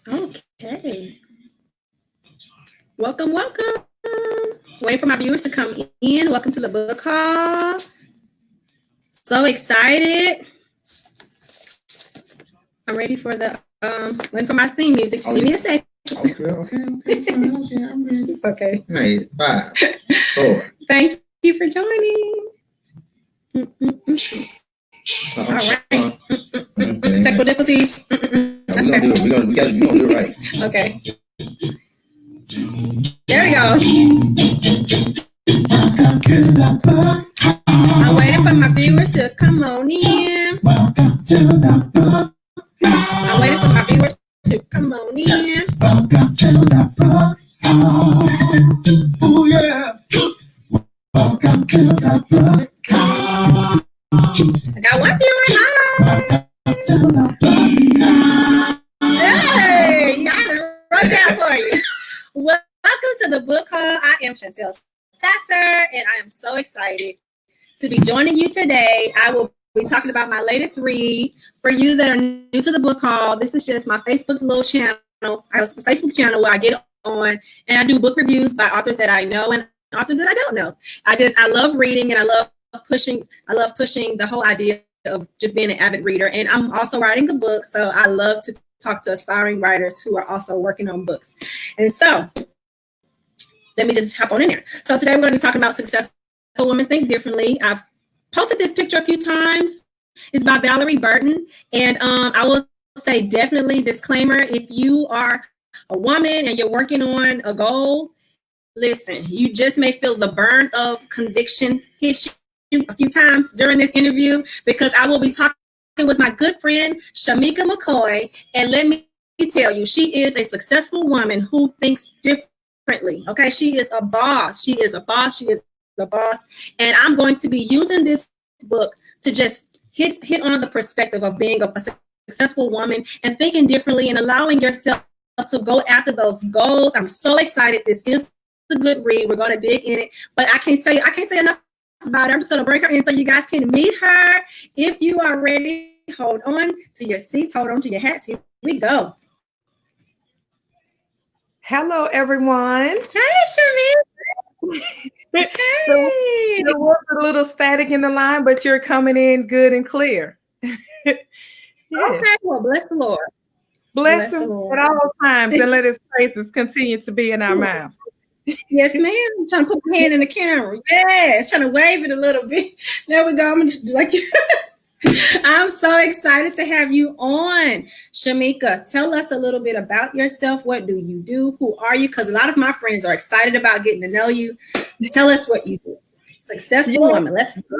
Okay. Welcome. Waiting for my viewers to come in. Welcome to the book call. So excited. I'm ready for the waiting for my theme music. Just give me a second. Okay, I'm ready. It's okay. Nice. 5, 4. Thank you for joining. All right. Technical difficulties. We're gonna do it right. Okay. There we go. I'm waiting for my viewers to come on in. Welcome to the book. I'm waiting for my viewers to come on in. Welcome to the book. Oh yeah. Welcome to the book. I got one viewer. Hi. Hey, I wrote that for you. Welcome to the book call. I am Chantel Sasser, and I am so excited to be joining you today. I will be talking about my latest read. For you that are new to the book call, this is just my Facebook little channel. I have a Facebook channel where I get on and I do book reviews by authors that I know and authors that I don't know. I love reading, and I love pushing the whole idea of just being an avid reader. And I'm also writing a book, so I love to talk to aspiring writers who are also working on books. And so let me just hop on in there. So today we're going to be talking about Successful Women Think Differently. I've posted this picture a few times. It's by Valorie Burton. And I will say definitely disclaimer, if you are a woman and you're working on a goal, listen, you just may feel the burn of conviction hit you a few times during this interview, because I will be talking with my good friend, Shameka McCoy. And let me tell you, she is a successful woman who thinks differently. Okay, she is a boss. She is a boss. And I'm going to be using this book to just hit on the perspective of being a successful woman and thinking differently and allowing yourself to go after those goals. I'm so excited. This is a good read. We're going to dig in it, but I can't say enough about her. I'm just going to bring her in so you guys can meet her. If you are ready, hold on to your seats, hold on to your hats. Here we go. Hello, everyone. Hey, Shameka. There was a little static in the line, but you're coming in good and clear. Yeah. Okay, well, bless the Lord. Bless him at all times, and let his praises continue to be in our mouths. Yes, ma'am. I'm trying to put my hand in the camera. Yes, trying to wave it a little bit. There we go. I'm going to just do like you. I'm so excited to have you on. Shameka, tell us a little bit about yourself. What do you do? Who are you? Because a lot of my friends are excited about getting to know you. Tell us what you do. Successful woman. Let's go.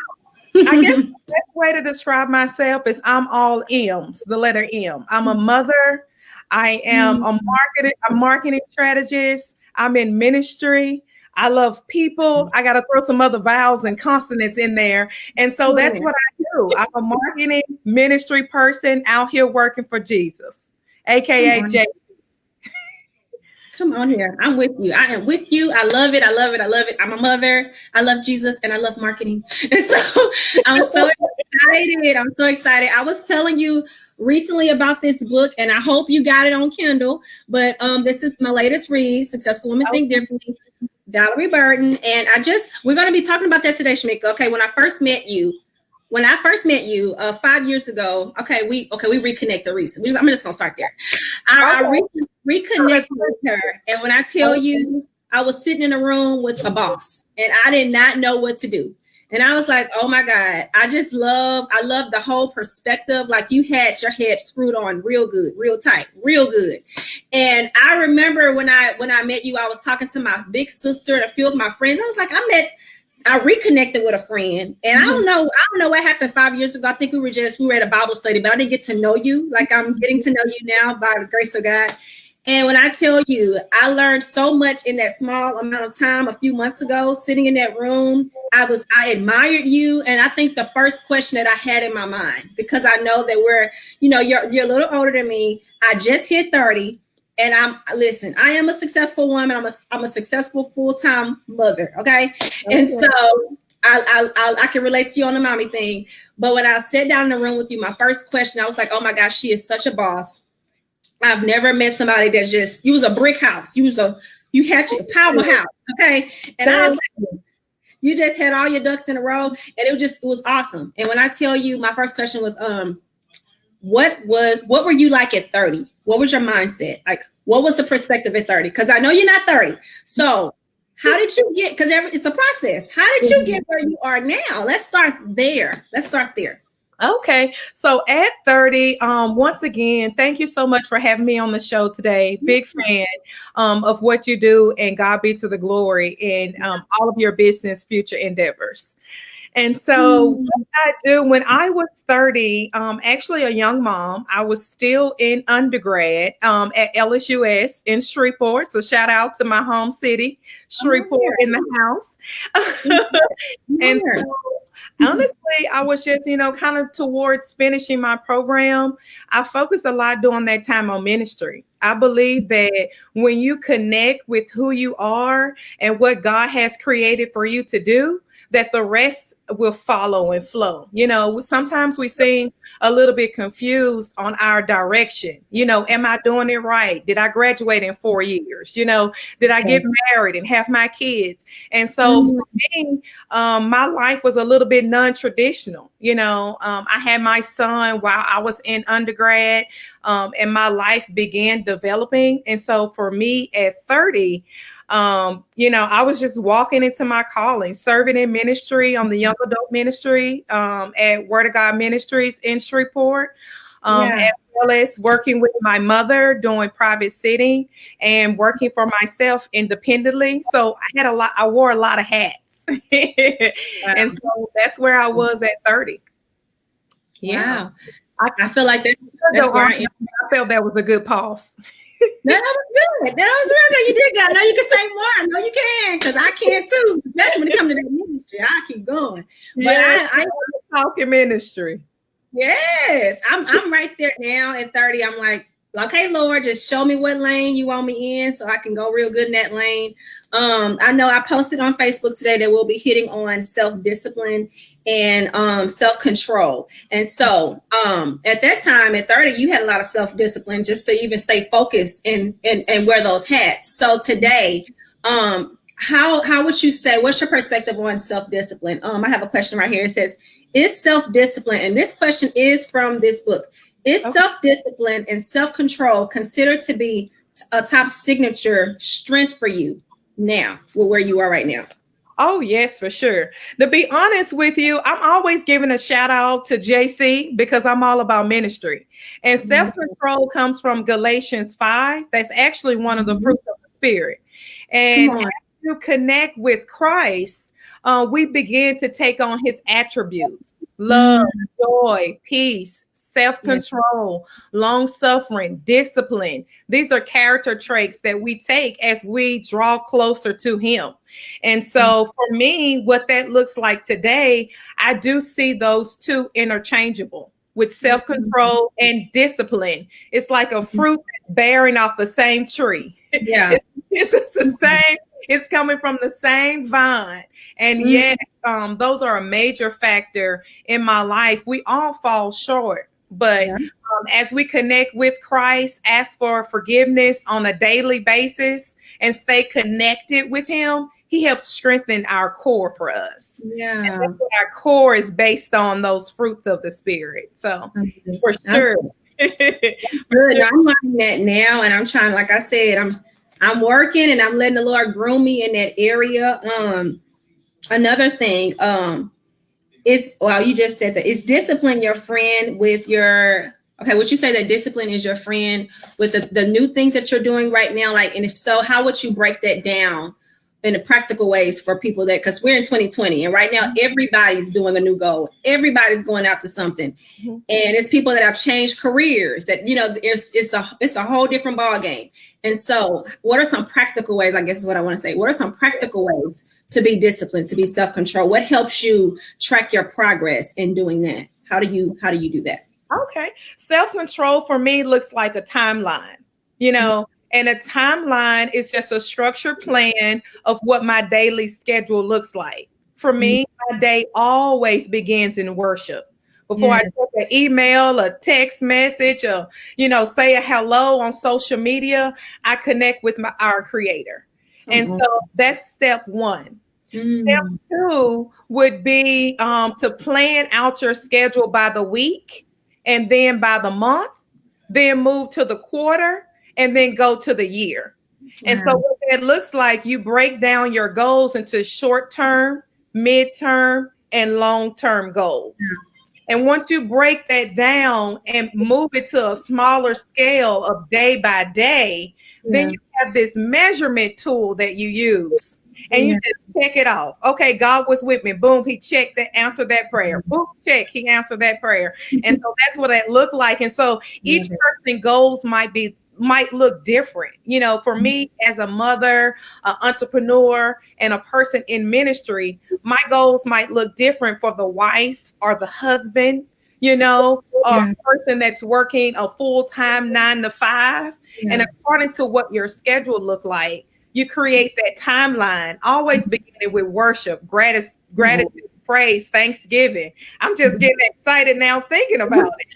I guess the best way to describe myself is I'm all M's, the letter M. I'm a mother. I am a marketing strategist. I'm in ministry. I love people. I got to throw some other vowels and consonants in there. And so that's what I do. I'm a marketing ministry person out here working for Jesus, AKA J. Come on here. I'm with you. I am with you. I love it. I'm a mother. I love Jesus and I love marketing. And so I'm so excited. I was telling you recently about this book, and I hope you got it on Kindle. But this is my latest read, Successful Women Think Differently, Valorie Burton. And we're going to be talking about that today, Shameka. Okay, when I first met you 5 years ago, we reconnected recently. I'm just going to start there. I reconnected with her. And when I tell you, I was sitting in a room with a boss and I did not know what to do. And I was like, oh my God, I love the whole perspective. Like, you had your head screwed on real good, real tight, real good. And I remember when I met you, I was talking to my big sister and a few of my friends. I was like, I reconnected with a friend, and I don't know what happened 5 years ago. I think we were at a Bible study, but I didn't get to know you like I'm getting to know you now by the grace of God. And when I tell you, I learned so much in that small amount of time a few months ago, sitting in that room. I admired you. And I think the first question that I had in my mind, because I know that you're a little older than me. I just hit 30. And I am a successful woman. I'm a successful full-time mother. Okay. And so I can relate to you on the mommy thing. But when I sat down in the room with you, my first question, I was like, oh my gosh, she is such a boss. I've never met somebody that's just, you was a brick house. You had your powerhouse. Okay. And I was like, you just had all your ducks in a row, and it was awesome. And when I tell you, my first question was, what were you like at 30? What was your mindset? Like, what was the perspective at 30? Because I know you're not 30. So how did you get, because it's a process. How did you get where you are now? Let's start there. Okay. So at 30, once again, thank you so much for having me on the show today. Big fan of what you do, and God be to the glory in all of your business future endeavors. And so what I do when I was 30, actually a young mom, I was still in undergrad at LSUS in Shreveport. So shout out to my home city, Shreveport in the house. And so, honestly, I was just, kind of towards finishing my program. I focused a lot during that time on ministry. I believe that when you connect with who you are and what God has created for you to do, that the rest will follow and flow. Sometimes we seem a little bit confused on our direction. Am I doing it right? Did I graduate in 4 years? Did I get married and have my kids? And so for me, my life was a little bit non-traditional. I had my son while I was in undergrad, and my life began developing. And so for me at 30, I was just walking into my calling, serving in ministry on the young adult ministry at Word of God Ministries in Shreveport, as well as working with my mother doing private sitting and working for myself independently. So I wore a lot of hats. And so that's where I was at 30. Yeah. I feel like that's where I am. I felt that was a good pause. That was good. That was real good. You did good. I know you can say more. I know you can, because I can too, especially when it comes to that ministry. I keep going. But I talk in ministry. Yes. I'm right there now at 30. I'm like, okay, Lord, just show me what lane you want me in so I can go real good in that lane. I know I posted on Facebook today that we'll be hitting on self-discipline and self-control. And so at that time at 30, you had a lot of self-discipline just to even stay focused and wear those hats. So today, how would you say, what's your perspective on self-discipline? I have a question right here. It says, is self-discipline, and this question is from this book, is self-discipline and self-control considered to be a top signature strength for you now, where you are right now? Oh, yes, for sure. To be honest with you, I'm always giving a shout out to JC because I'm all about ministry. And self-control comes from Galatians 5. That's actually one of the fruits of the Spirit. And as you connect with Christ, we begin to take on his attributes: love, joy, peace, self-control, long-suffering, discipline. These are character traits that we take as we draw closer to him. And so for me, what that looks like today, I do see those two interchangeable with self-control and discipline. It's like a fruit bearing off the same tree. Yeah. It's the same. It's coming from the same vine. And yet, those are a major factor in my life. We all fall short. But as we connect with Christ, ask for forgiveness on a daily basis, and stay connected with him, he helps strengthen our core for us. Yeah. And that's what our core is based on, those fruits of the Spirit. So for sure. Good. I'm learning that now, and I'm trying, like I said, I'm working and I'm letting the Lord groom me in that area. Another thing, you just said that, is discipline your friend with your, would you say that discipline is your friend with the new things that you're doing right now? Like, and if so, how would you break that down in the practical ways for people that, because we're in 2020 and right now everybody's doing a new goal. Everybody's going after something. And it's people that have changed careers that, it's a whole different ball game. And so what are some practical ways, I guess is what I want to say. What are some practical ways to be disciplined, to be self-control? What helps you track your progress in doing that? How do you do that? Okay. Self-control for me looks like a timeline, and a timeline is just a structured plan of what my daily schedule looks like. For me, my day always begins in worship. Before I Yes. check an email, a text message, or say a hello on social media, I connect with our creator. And so that's step one. Step two would be to plan out your schedule by the week and then by the month, then move to the quarter and then go to the year. And so what that looks like, you break down your goals into short-term, mid-term, and long-term goals. And once you break that down and move it to a smaller scale of day by day, then you have this measurement tool that you use. And you just check it off. Okay, God was with me. Boom, he checked that, answered that prayer. Boom, check, he answered that prayer. And so that's what that looked like. And so each person's goals might look different. For me as a mother, an entrepreneur, and a person in ministry, my goals might look different for the wife or the husband, or a person that's working a full-time 9 to 5. And according to what your schedule look like, you create that timeline, always beginning with worship, gratitude, praise, thanksgiving. I'm just getting excited now thinking about it.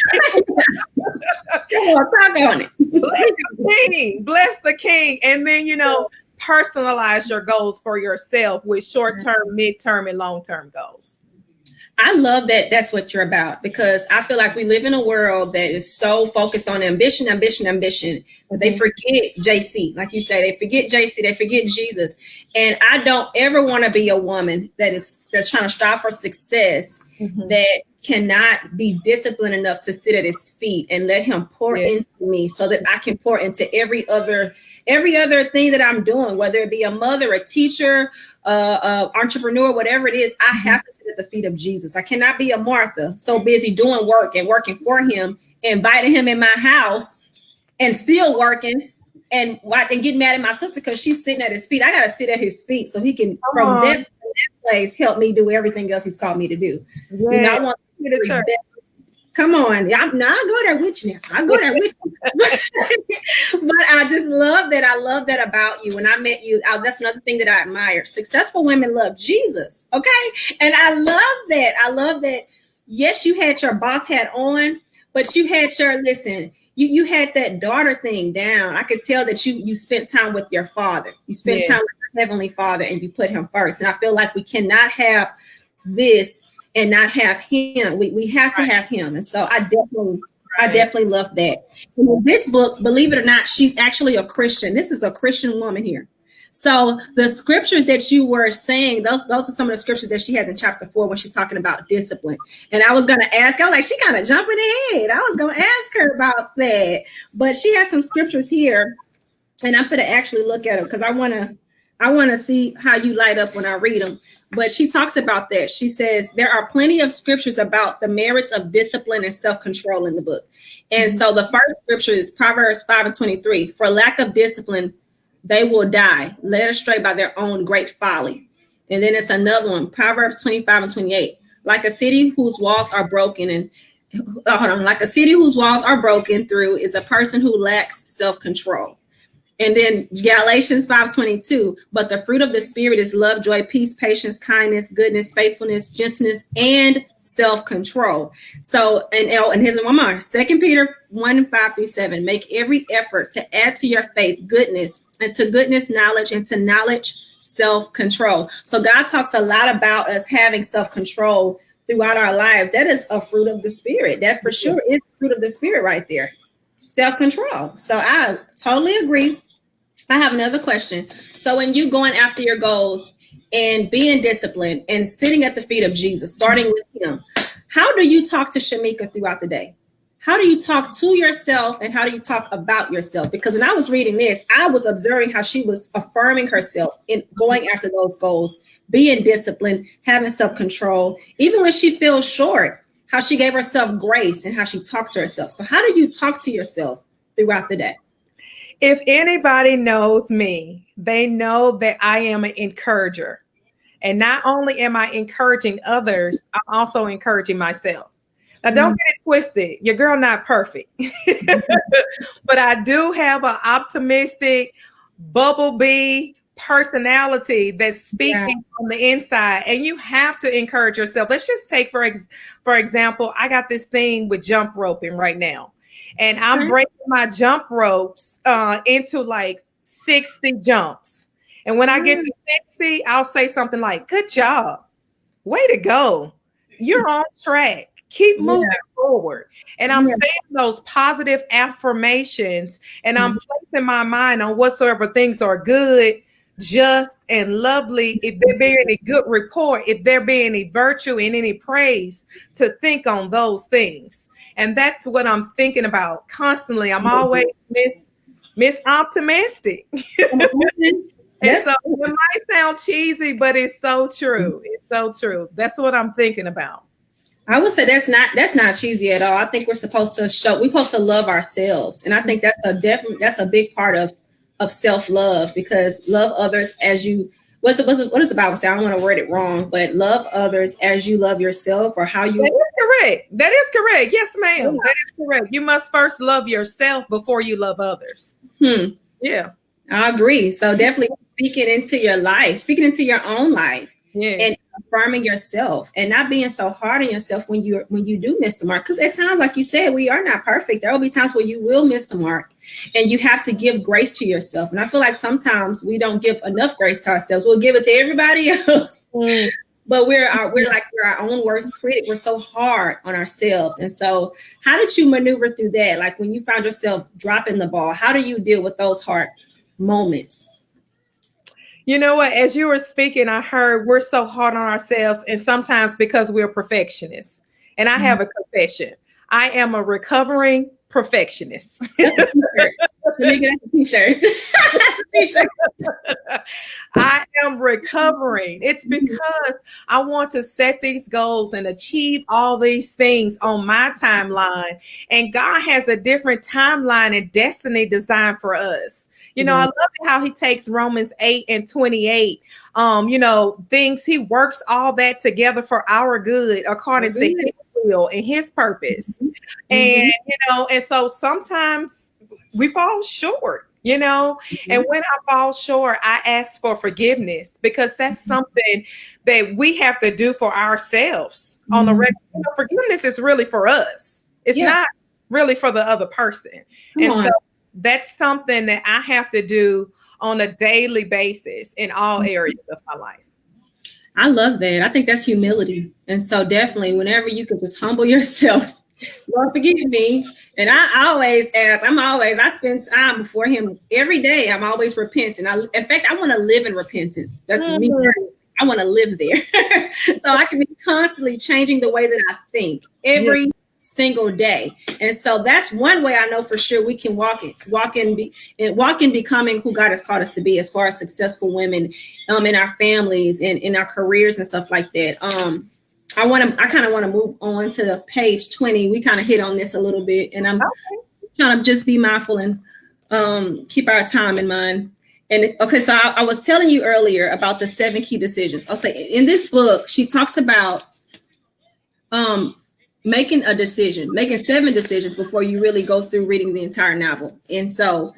Bless the King. And then, personalize your goals for yourself with short-term, mid-term, and long-term goals. I love that that's what you're about, because I feel like we live in a world that is so focused on ambition. They forget JC. Like you say, they forget JC, they forget Jesus. And I don't ever want to be a woman that's trying to strive for success, that cannot be disciplined enough to sit at his feet and let him pour into me so that I can pour into every other thing that I'm doing, whether it be a mother, a teacher, entrepreneur, whatever it is. I have to sit at the feet of Jesus. I cannot be a Martha, so busy doing work and working for him, inviting him in my house and still working and get mad at my sister because she's sitting at his feet. I got to sit at his feet so he can, from that place, help me do everything else he's called me to do. I want to church. Come on. I go there with you now. I go there with you. But I just love that. I love that about you. When I met you, that's another thing that I admire. Successful women love Jesus. Okay. And I love that. I love that. Yes, you had your boss hat on, but you had you had that daughter thing down. I could tell that you spent time with your father. You spent time with your heavenly Father and you put him first. And I feel like we cannot have this and not have him. We have to have him. And so I definitely love that. In this book, believe it or not, she's actually a Christian. This is a Christian woman here. So the scriptures that you were saying, those are some of the scriptures that she has in chapter 4 when she's talking about discipline. And I was going to ask, she kind of jumping ahead. I was going to ask her about that, but she has some scriptures here and I'm going to actually look at them because I want to see how you light up when I read them. But she talks about that. She says there are plenty of scriptures about the merits of discipline and self-control in the book. And so the first scripture is Proverbs 5:23. For lack of discipline, they will die, led astray by their own great folly. And then it's another one, Proverbs 25:28. Like a city whose walls are broken like a city whose walls are broken through is a person who lacks self-control. And then Galatians 5:22, but the fruit of the Spirit is love, joy, peace, patience, kindness, goodness, faithfulness, gentleness, and self-control. So, and here's one more, 2 Peter 1:5-7, make every effort to add to your faith goodness, and to goodness, knowledge, and to knowledge, self-control. So God talks a lot about us having self-control throughout our lives. That is a fruit of the Spirit. That for sure is fruit of the Spirit right there. Self-control. So I totally agree. I have another question. So when you going after your goals and being disciplined and sitting at the feet of Jesus, starting with him, how do you talk to Shameka throughout the day? How do you talk to yourself and how do you talk about yourself? Because when I was reading this, I was observing how she was affirming herself in going after those goals, being disciplined, having self-control, even when she feels short, how she gave herself grace and how she talked to herself. So how do you talk to yourself throughout the day? If anybody knows me, they know that I am an encourager. And not only am I encouraging others, I'm also encouraging myself. Now, don't get it twisted. Your girl not perfect. But I do have an optimistic, bumblebee, personality that's speaking on the inside, and you have to encourage yourself. Let's just take for example, I got this thing with jump roping right now, and I'm breaking my jump ropes into like 60 jumps. And when I get to 60, I'll say something like, "Good job, way to go, you're on track. Keep moving forward." And I'm saying those positive affirmations, and I'm placing my mind on whatsoever things are good, just, and lovely. If there be any good report, if there be any virtue and any praise, to think on those things. And that's what I'm thinking about constantly. I'm always miss optimistic. And so it might sound cheesy, but it's so true. It's so true. That's what I'm thinking about. I would say that's not cheesy at all. I think we're supposed to love ourselves. And I think that's a big part of self-love, because love others as you, what does the Bible say? I don't want to word it wrong, but love others as you love yourself, or how you. That is correct. That is correct. Yes, ma'am. That is correct. You must first love yourself before you love others. Yeah. I agree. So definitely speaking into your life, speaking into your own life, and affirming yourself, and not being so hard on yourself when you do miss the mark. Because at times, like you said, we are not perfect. There will be times where you will miss the mark, and you have to give grace to yourself. And I feel like sometimes we don't give enough grace to ourselves. We'll give it to everybody else, but we're our own worst critic. We're so hard on ourselves. And so, how did you maneuver through that? Like when you found yourself dropping the ball, how do you deal with those hard moments? You know what? As you were speaking, I heard we're so hard on ourselves, and sometimes because we're perfectionists. And I have a confession. I am a recovering perfectionist. That's a t-shirt. That's a t-shirt. I am recovering. It's because I want to set these goals and achieve all these things on my timeline. And God has a different timeline and destiny designed for us. You know, I love how he takes Romans 8:28. Things, he works all that together for our good according to his will and his purpose. And, and so sometimes we fall short, and when I fall short, I ask for forgiveness, because that's something that we have to do for ourselves on a regular. Forgiveness is really for us. It's not really for the other person. So that's something that I have to do on a daily basis in all areas of my life. I love that. I think that's humility. And so definitely whenever you can just humble yourself, Lord, forgive me. And I always ask, I spend time before him every day. I'm always repenting. In fact, I want to live in repentance. That's me. I want to live there. So I can be constantly changing the way that I think every single day. And so that's one way I know for sure we can walk in becoming who God has called us to be, as far as successful women in our families and in our careers and stuff like that. I kind of want to move on to page 20. We kind of hit on this a little bit, and I'm trying to just be mindful and keep our time in mind. And so I was telling you earlier about the 7 key decisions. I'll say in this book, she talks about making 7 decisions before you really go through reading the entire novel. And so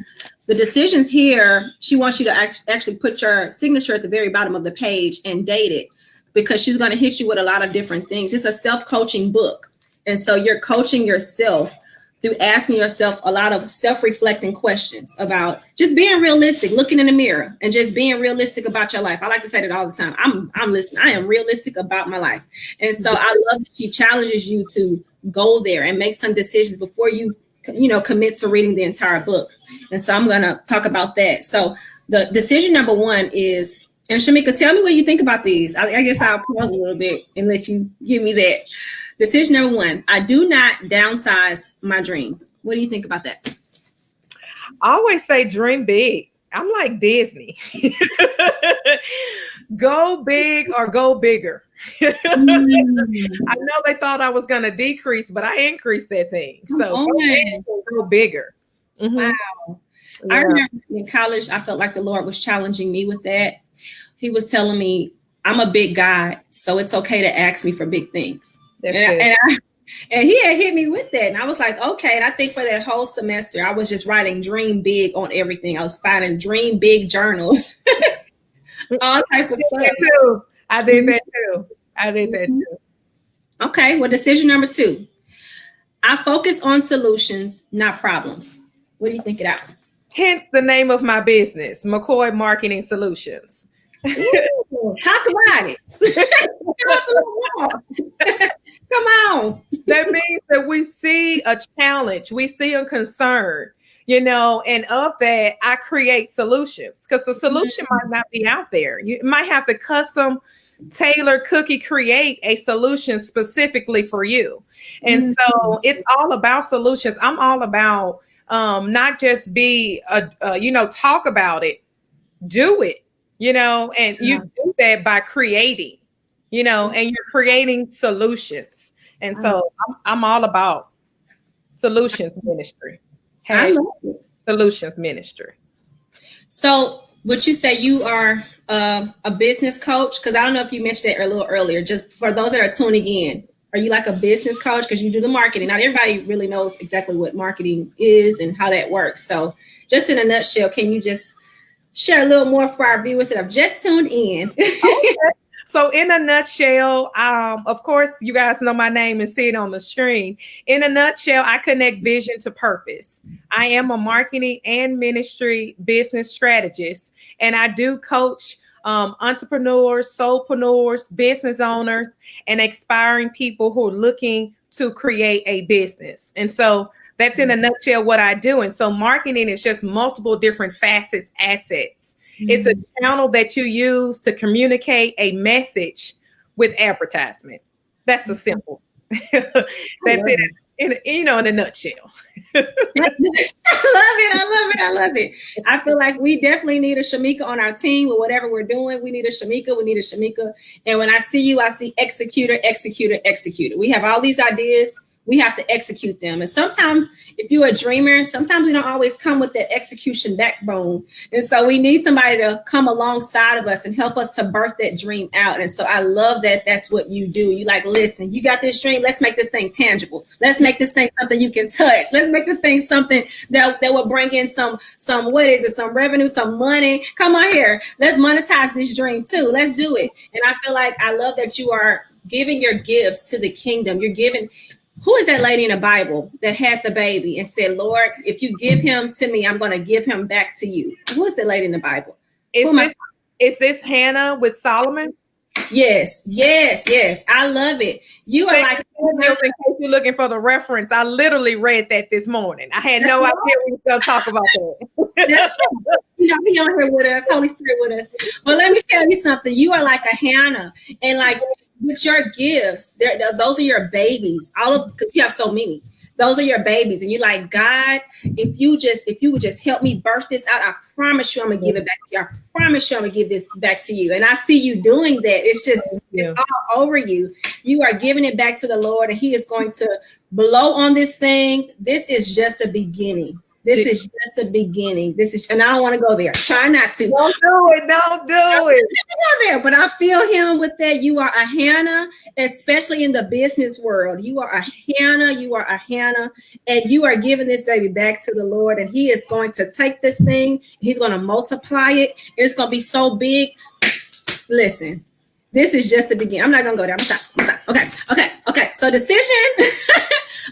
the decisions here, she wants you to actually put your signature at the very bottom of the page and date it, because she's going to hit you with a lot of different things. It's a self-coaching book. And so you're coaching yourself through asking yourself a lot of self-reflecting questions about just being realistic, looking in the mirror and just being realistic about your life. I like to say that all the time. I'm listening. I am realistic about my life. And so I love that she challenges you to go there and make some decisions before you commit to reading the entire book. And so I'm going to talk about that. So the decision number 1 is, and Shameka, tell me what you think about these. I guess I'll pause a little bit and let you give me that. Decision number 1, I do not downsize my dream. What do you think about that? I always say dream big. I'm like Disney. Go big or go bigger. I know they thought I was going to decrease, but I increased that thing. So go bigger. Wow. I remember in college, I felt like the Lord was challenging me with that. He was telling me, I'm a big guy, so it's okay to ask me for big things. And he had hit me with that. And I was like, okay. And I think for that whole semester, I was just writing dream big on everything. I was finding dream big journals All type of stuff. I did that too. Okay, well, decision number 2. I focus on solutions, not problems. What do you think of that one? Hence the name of my business, McCoy Marketing Solutions. Ooh, talk about it. Come on. That means that we see a challenge, we see a concern, and of that, I create solutions because the solution might not be out there. You might have to custom tailor cookie create a solution specifically for you. And so it's all about solutions. I'm all about not just talk about it, do it, and you do that by creating, and you're creating solutions. And so I'm all about solutions ministry. Solutions ministry. So would you say you are a business coach? Because I don't know if you mentioned that a little earlier, just for those that are tuning in. Are you like a business coach? Because you do the marketing. Not everybody really knows exactly what marketing is and how that works. So just in a nutshell, can you just share a little more for our viewers that have just tuned in? Okay. So in a nutshell, of course, you guys know my name and see it on the screen. In a nutshell, I connect vision to purpose. I am a marketing and ministry business strategist, and I do coach entrepreneurs, soulpreneurs, business owners, and aspiring people who are looking to create a business. And so that's in a nutshell what I do. And so marketing is just multiple different facets, assets. It's a channel that you use to communicate a message with advertisement. That's a simple. That's it in a nutshell. I love it. I feel like we definitely need a Shameka on our team with whatever we're doing. We need a Shameka. And when I see you, I see executor. We have all these ideas. We have to execute them. And sometimes if you're a dreamer, sometimes we don't always come with that execution backbone. And so we need somebody to come alongside of us and help us to birth that dream out. And so I love that that's what you do. You like, listen, you got this dream. Let's make this thing tangible. Let's make this thing something you can touch. Let's make this thing something that will bring in some revenue, some money. Come on here. Let's monetize this dream too. Let's do it. And I feel like I love that you are giving your gifts to the kingdom. You're giving. Who is that lady in the Bible that had the baby and said, Lord, if you give him to me, I'm going to give him back to you? Who is that lady in the Bible? Is this Hannah with Solomon? Yes. I love it. You are like, in case you're looking for the reference, I literally read that this morning. I had no idea we were going to talk about that. He on here with us, Holy Spirit with us. Well, let me tell you something. You are like a Hannah, and like, with your gifts, those are your babies. Because you have so many. Those are your babies, and you're like, God, if you would just help me birth this out, I promise you, I'm gonna give it back to you. I promise you, I'm gonna give this back to you. And I see you doing that. It's all over you. You are giving it back to the Lord, and He is going to blow on this thing. This is just the beginning. This is just the beginning. And I don't want to go there. Try not to. Don't do it. There, but I feel him with that. You are a Hannah, especially in the business world. You are a Hannah, and you are giving this baby back to the Lord, and He is going to take this thing. He's going to multiply it. It's going to be so big. Listen, this is just the beginning. I'm not going to go there. I'm stop. Okay. So decision,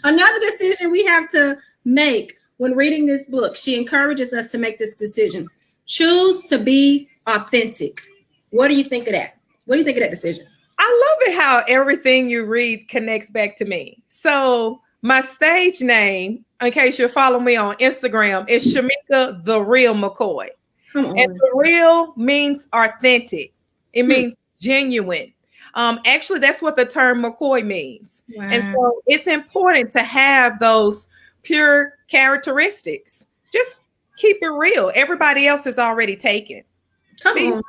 another decision we have to make. When reading this book, she encourages us to make this decision. Choose to be authentic. What do you think of that? What do you think of that decision? I love it how everything you read connects back to me. So my stage name, in case you're following me on Instagram, is Shameka the Real McCoy. Come on. And the real means authentic. It means genuine. Actually, that's what the term McCoy means. Wow. And so it's important to have those pure characteristics. Just keep it real. Everybody else is already taken. Come on.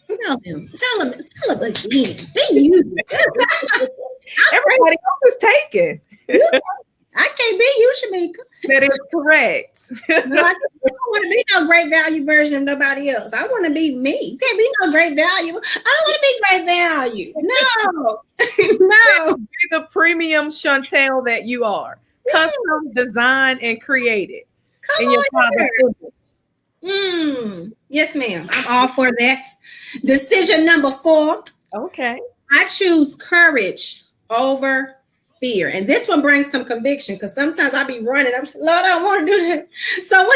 Tell them again. Be you. Everybody else is taken. I can't be you, Shameka. That is correct. No, I don't want to be no great value version of nobody else. I want to be me. You can't be no great value. I don't want to be great value. No. Be the premium Chantel that you are. Custom, designed, and created. Come in your on. Yes, ma'am. I'm all for that. Decision number 4. Okay. I choose courage over fear. And this one brings some conviction because sometimes I be running. I'm Lord, I don't want to do that. So no, Lord,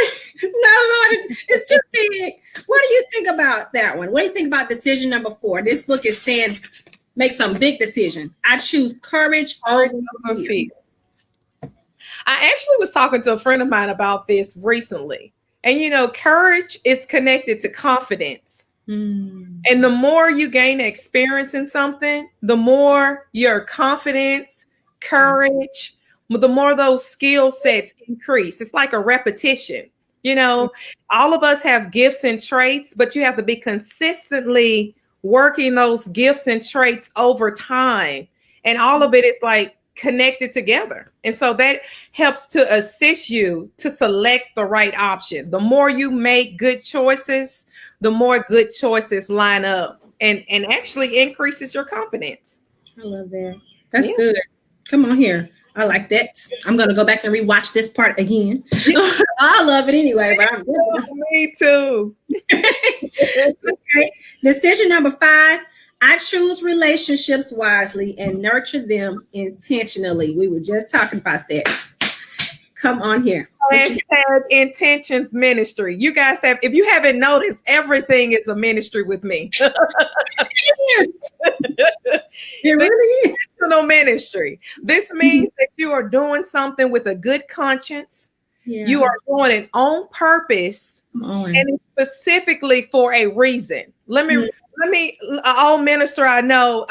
it's too big. What do you think about that one? What do you think about decision number 4? This book is saying make some big decisions. I choose courage over fear. I actually was talking to a friend of mine about this recently. And courage is connected to confidence. And the more you gain experience in something, the more your confidence, courage, the more those skill sets increase. It's like a repetition. All of us have gifts and traits, but you have to be consistently working those gifts and traits over time. And all of it is like connected together. And so that helps to assist you to select the right option. The more you make good choices, the more good choices line up and actually increases your confidence. I love that. That's good. Come on here. I like that. I'm going to go back and rewatch this part again. I love it anyway, but I'm me too. Okay. Decision number 5. I choose relationships wisely and nurture them intentionally. We were just talking about that. Come on here. Hashtag intentions ministry. You guys have, if you haven't noticed, everything is a ministry with me. It really is. Intentional ministry. This means that you are doing something with a good conscience. Yeah. You are doing it on purpose and it's specifically for a reason. Let me all minister I know,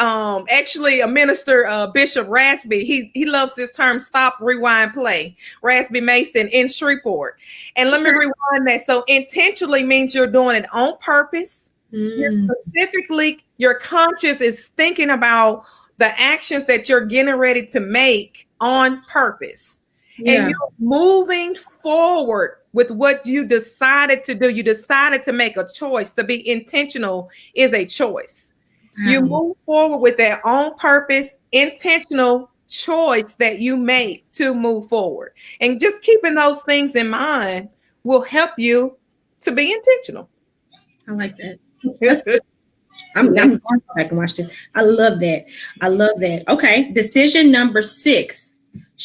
actually a minister, Bishop Raspy, he loves this term, stop, rewind, play. Raspy Mason in Shreveport. And let me rewind that. So intentionally means you're doing it on purpose. You're specifically, your conscience is thinking about the actions that you're getting ready to make on purpose. Yeah. And you're moving forward with what you decided to do. You decided to make a choice. To be intentional is a choice. Wow. You move forward with that on purpose, intentional choice that you make to move forward. And just keeping those things in mind will help you to be intentional. I like that. That's good. I'm going to go back and watch this. I love that. I love that. Okay. Decision number 6.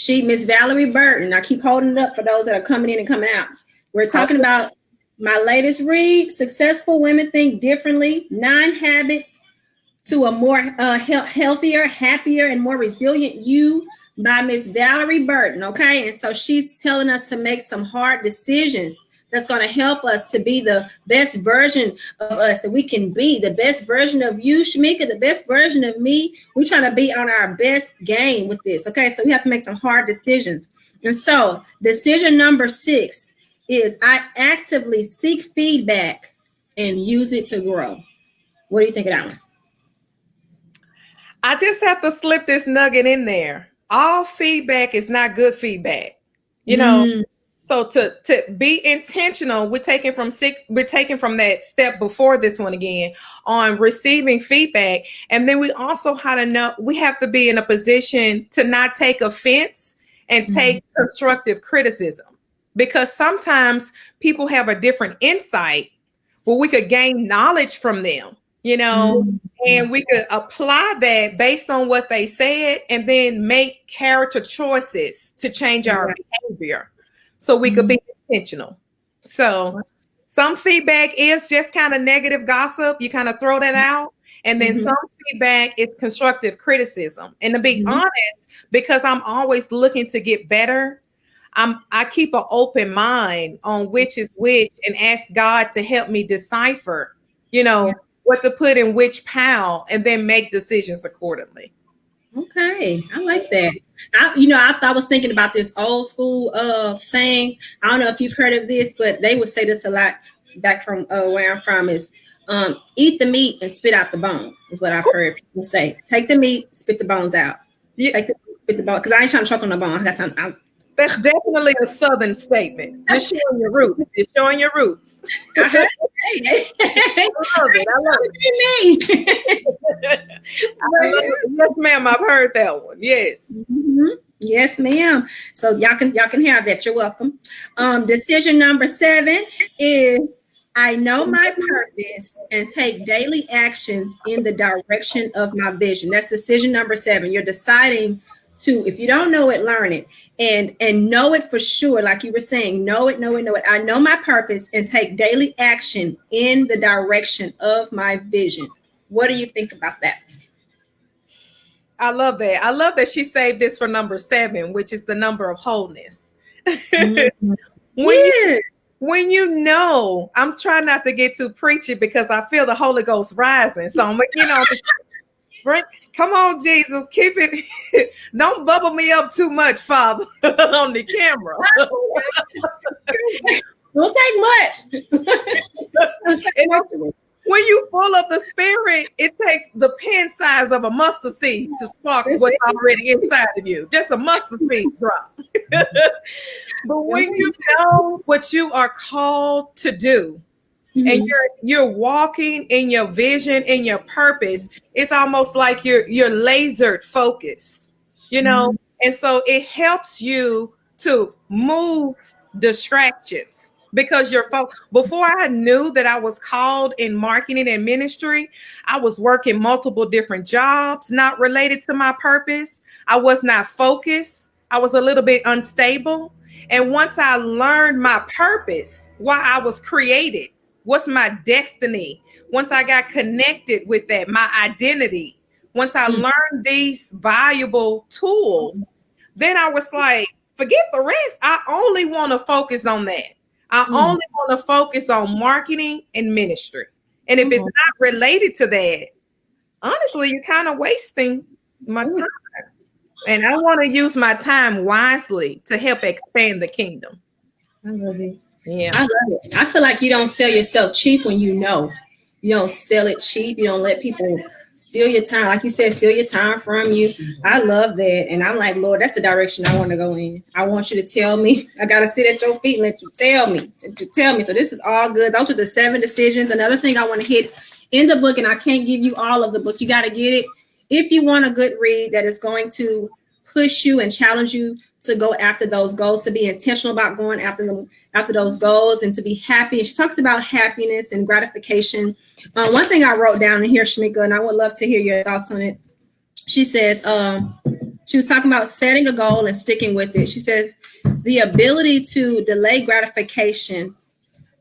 Miss Valorie Burton. I keep holding it up for those that are coming in and coming out. We're talking about my latest read, Successful Women Think Differently, 9 Habits to a More Healthier, Happier, and More Resilient You by Miss Valorie Burton. Okay. And so she's telling us to make some hard decisions that's going to help us to be the best version of us that we can be, the best version of you, Shameka, the best version of me. We're trying to be on our best game with this. Okay, so we have to make some hard decisions. And so decision number 6 is I actively seek feedback and use it to grow. What do you think of that one? I just have to slip this nugget in there. All feedback is not good feedback, you know. So to be intentional, we're taking from that step before this one again on receiving feedback. And then we also we have to be in a position to not take offense and take constructive criticism, because sometimes people have a different insight where we could gain knowledge from them, and we could apply that based on what they said and then make character choices to change our behavior. So we could be intentional. So some feedback is just kind of negative gossip. You kind of throw that out. And then some feedback is constructive criticism. And to be honest, because I'm always looking to get better, I keep an open mind on which is which and ask God to help me decipher, what to put in which pile and then make decisions accordingly. Okay, I like that. I was thinking about this old school saying. I don't know if you've heard of this, but they would say this a lot back from where I'm from is eat the meat and spit out the bones is what I've heard people say. Take the meat, spit the bones out. Yeah. Take the meat, spit the bones, because I ain't trying to choke on the bone. I got time. That's definitely a Southern statement. You're showing your roots. You're showing your roots. I love it. I love it. Yes, ma'am. I've heard that one. Yes. Yes, ma'am. So y'all can have that. You're welcome. Decision number 7 is I know my purpose and take daily actions in the direction of my vision. That's decision number 7. You're deciding to, if you don't know it, learn it and know it for sure. Like you were saying, know it. I know my purpose and take daily action in the direction of my vision. What do you think about that? I love that. I love that she saved this for number 7, which is the number of wholeness. Mm-hmm. When you know, I'm trying not to get too preachy because I feel the Holy Ghost rising. So I'm, come on, Jesus, keep it. Don't bubble me up too much, Father, on the camera. Don't take much. When you full of the Spirit, it takes the pen size of a mustard seed to spark what's already inside of you. Just a mustard seed drop. But when you know what you are called to do, and you're walking in your vision, in your purpose, it's almost like you're lasered focused, and so it helps you to move distractions. Because before I knew that I was called in marketing and ministry, I was working multiple different jobs not related to my purpose. I was not focused. I was a little bit unstable. And once I learned my purpose, why I was created, what's my destiny, once I got connected with that, my identity, once I learned these valuable tools, then I was like, forget the rest. I only want to focus on that. I only want to focus on marketing and ministry. And if it's not related to that, honestly, you're kind of wasting my time. And I want to use my time wisely to help expand the kingdom. I love it. Yeah. I love it. I feel like you don't sell yourself cheap when you know. You don't sell it cheap. You don't let people steal your time. Like you said, steal your time from you. I love that. And I'm like, Lord, that's the direction I want to go in. I want you to tell me. I got to sit at your feet and let you tell me. So this is all good. Those are the 7 decisions. Another thing I want to hit in the book, and I can't give you all of the book. You got to get it. If you want a good read that is going to push you and challenge you to go after those goals, to be intentional about going after those goals and to be happy. And she talks about happiness and gratification. One thing I wrote down in here, Shameka, and I would love to hear your thoughts on it. She says, she was talking about setting a goal and sticking with it. She says, the ability to delay gratification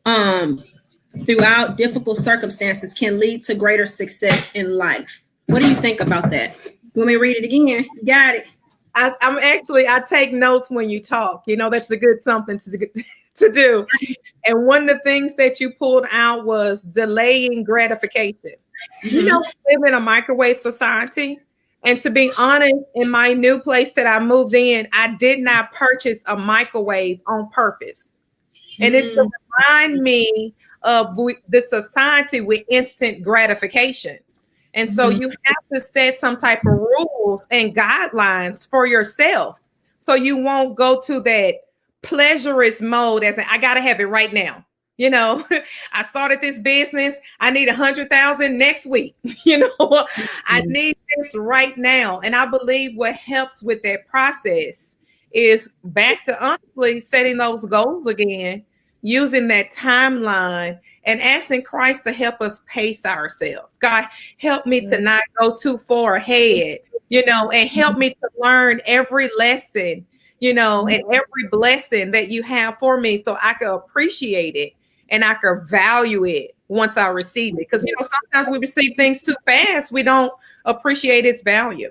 throughout difficult circumstances can lead to greater success in life. What do you think about that? You want me to read it again? You got it. I take notes when you talk. That's a good something to do. And one of the things that you pulled out was delaying gratification. We live in a microwave society. And to be honest, in my new place that I moved in, I did not purchase a microwave on purpose. And it's to remind me of the society with instant gratification. And so you have to set some type of rules and guidelines for yourself so you won't go to that pleasurous mode as I got to have it right now. I started this business. I need 100,000 next week. I need this right now. And I believe what helps with that process is back to honestly setting those goals again, using that timeline and asking Christ to help us pace ourselves. God, help me to not go too far ahead, and help me to learn every lesson, and every blessing that you have for me so I can appreciate it and I can value it once I receive it. Because, sometimes we receive things too fast. We don't appreciate its value.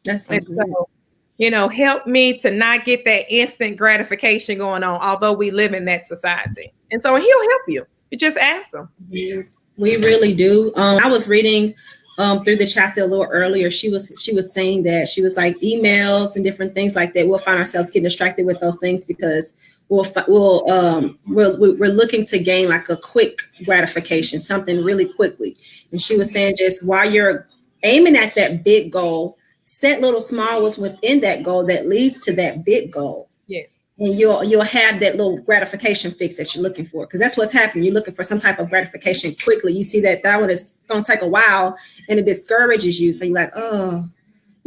That's so good. Help me to not get that instant gratification going on, although we live in that society. And so he'll help you. You just ask them. We really do. I was reading through the chapter a little earlier. She was saying that she was like emails and different things like that. We'll find ourselves getting distracted with those things because we're looking to gain like a quick gratification, something really quickly. And she was saying just while you're aiming at that big goal, set little small ones within that goal that leads to that big goal. Yes. And you'll have that little gratification fix that you're looking for, because that's what's happening. You're looking for some type of gratification quickly. You see that one is going to take a while and it discourages you. So you're like, oh,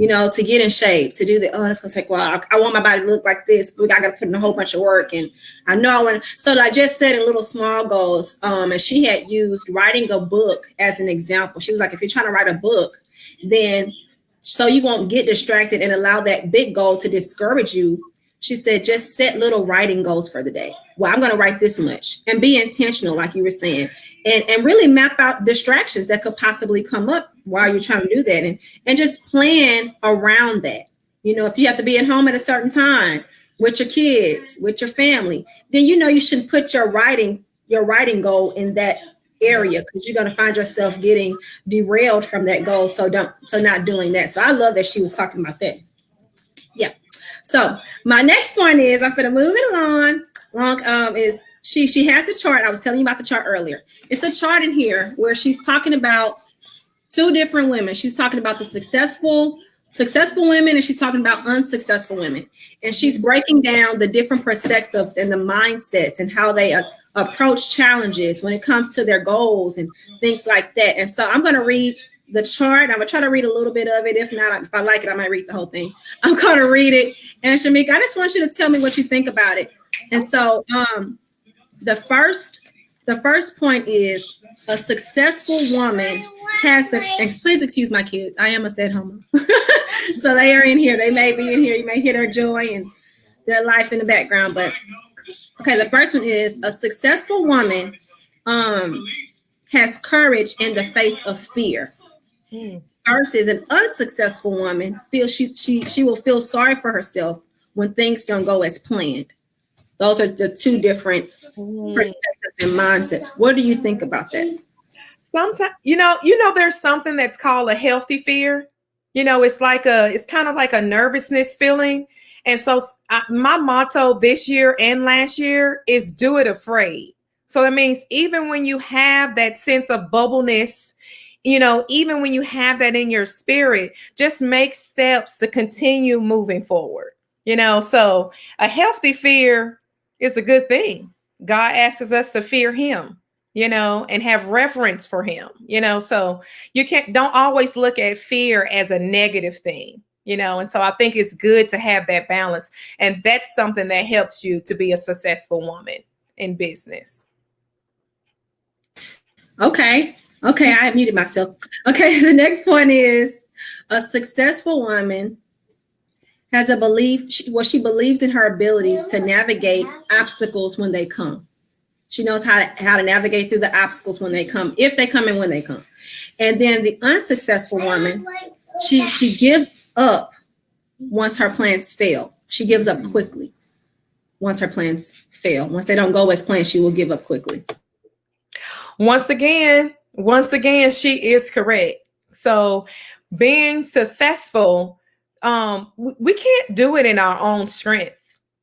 to get in shape, to do the, oh, that's going to take a while. I want my body to look like this, but I got to put in a whole bunch of work. And I know I want to, so I just set in little small goals. And she had used writing a book as an example. She was like, if you're trying to write a book, then so you won't get distracted and allow that big goal to discourage you. She said, just set little writing goals for the day. Well, I'm going to write this much and be intentional, like you were saying, and really map out distractions that could possibly come up while you're trying to do that, and just plan around that. If you have to be at home at a certain time with your kids, with your family, then you should put your writing goal in that area, because you're going to find yourself getting derailed from that goal. So not doing that. So I love that she was talking about that. Yeah. So my next point is, I'm going to move it along. Is she has a chart. I was telling you about the chart earlier. It's a chart in here where she's talking about two different women. She's talking about the successful women, and she's talking about unsuccessful women. And she's breaking down the different perspectives and the mindsets and how they approach challenges when it comes to their goals and things like that. And so I'm going to read the chart. I'm going to try to read a little bit of it. If not, if I like it, I might read the whole thing. I'm going to read it. And Shameka, I just want you to tell me what you think about it. And so the first point is, a successful woman has the, please excuse my kids. I am a stay-at-home mom. So they are in here. They may be in here. You may hear their joy and their life in the background. But okay, the first one is, a successful woman has courage in the face of fear. Versus an unsuccessful woman feels she will feel sorry for herself when things don't go as planned. Those are the two different perspectives and mindsets. What do you think about that? Sometimes, there's something that's called a healthy fear. It's kind of like a nervousness feeling. And so my motto this year and last year is do it afraid. So that means even when you have that sense of bubbleness, even when you have that in your spirit, just make steps to continue moving forward. So a healthy fear is a good thing. God asks us to fear him, and have reverence for him, so you don't always look at fear as a negative thing, and so I think it's good to have that balance. And that's something that helps you to be a successful woman in business. Okay, I have muted myself. Okay, the next point is, a successful woman has a belief, she believes in her abilities to navigate obstacles when they come. She knows how to navigate through the obstacles when they come, if they come and when they come. And then the unsuccessful woman, she gives up once her plans fail. She gives up quickly once her plans fail. Once they don't go as planned, she will give up quickly. Once again, she is correct. So being successful, we can't do it in our own strength.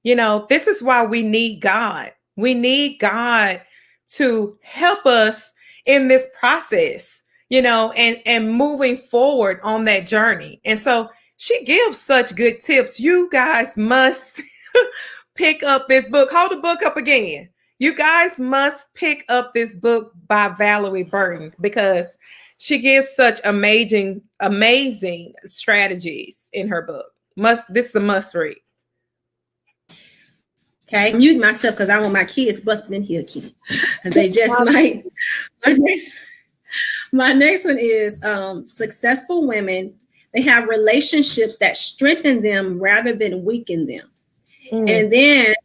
This is why we need God. We need God to help us in this process, and moving forward on that journey. And so she gives such good tips. You guys must pick up this book. Hold the book up again. You guys must pick up this book by Valorie Burton, because she gives such amazing strategies in her book. This is a must read. Okay, I'm muting myself because I want my kids busting in here again. And they just might. My next one is, successful women, they have relationships that strengthen them rather than weaken them. And then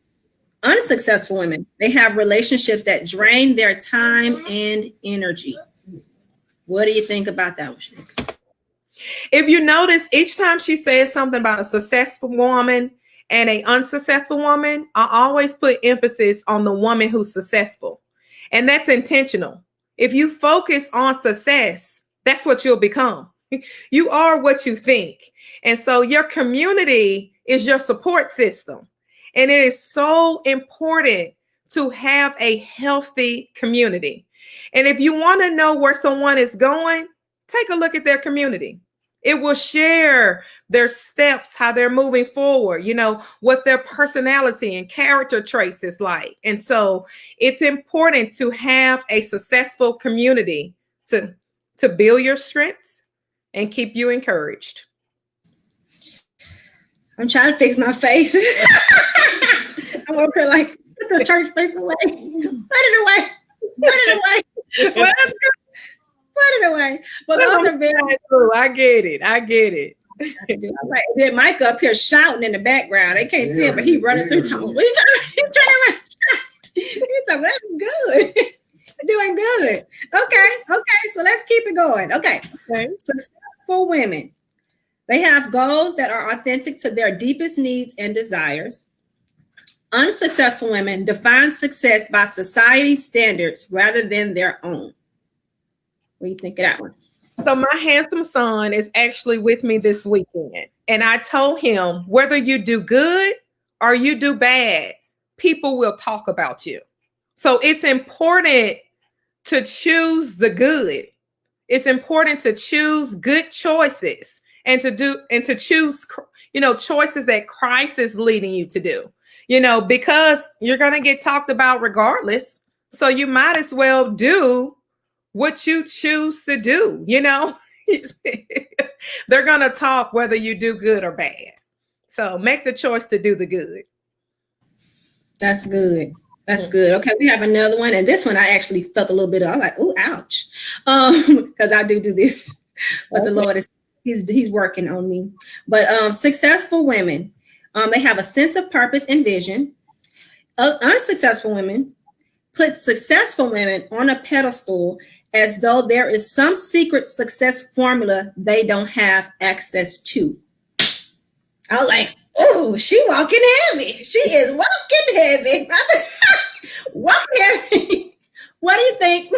unsuccessful women, they have relationships that drain their time and energy. What do you think about that one, Shameka? If you notice, each time she says something about a successful woman and an unsuccessful woman, I always put emphasis on the woman who's successful. And that's intentional. If you focus on success, that's what you'll become. You are what you think. And so your community is your support system. And it is so important to have a healthy community. And if you want to know where someone is going, take a look at their community. It will share their steps, how they're moving forward, what their personality and character traits is like. And so it's important to have a successful community to build your strengths and keep you encouraged. I'm trying to fix my face. I'm over here like, put the church face away. Put it away. Put it away. Well, that's good. Put it away. But those are very true. I get it. like that Mike up here shouting in the background. They can't see him, but he running through town. What you trying to run? He's like, that's good. Doing good. Okay. So let's keep it going. Okay. Successful women. They have goals that are authentic to their deepest needs and desires. Unsuccessful women define success by society's standards rather than their own. What do you think of that one? So my handsome son is actually with me this weekend. And I told him, whether you do good or you do bad, people will talk about you. So it's important to choose the good. It's important to choose good choices and to choose, choices that Christ is leading you to do, because you're going to get talked about regardless. So you might as well do what you choose to do. They're going to talk whether you do good or bad. So make the choice to do the good. That's good. That's good. Okay, we have another one, and this one I actually felt a little bit. I'm like, oh, ouch, because I do this, but the Lord is He's working on me. But successful women, they have a sense of purpose and vision. Unsuccessful women put successful women on a pedestal as though there is some secret success formula they don't have access to. I was like, oh, she walking heavy. She is walking heavy. Walking heavy. What do you think?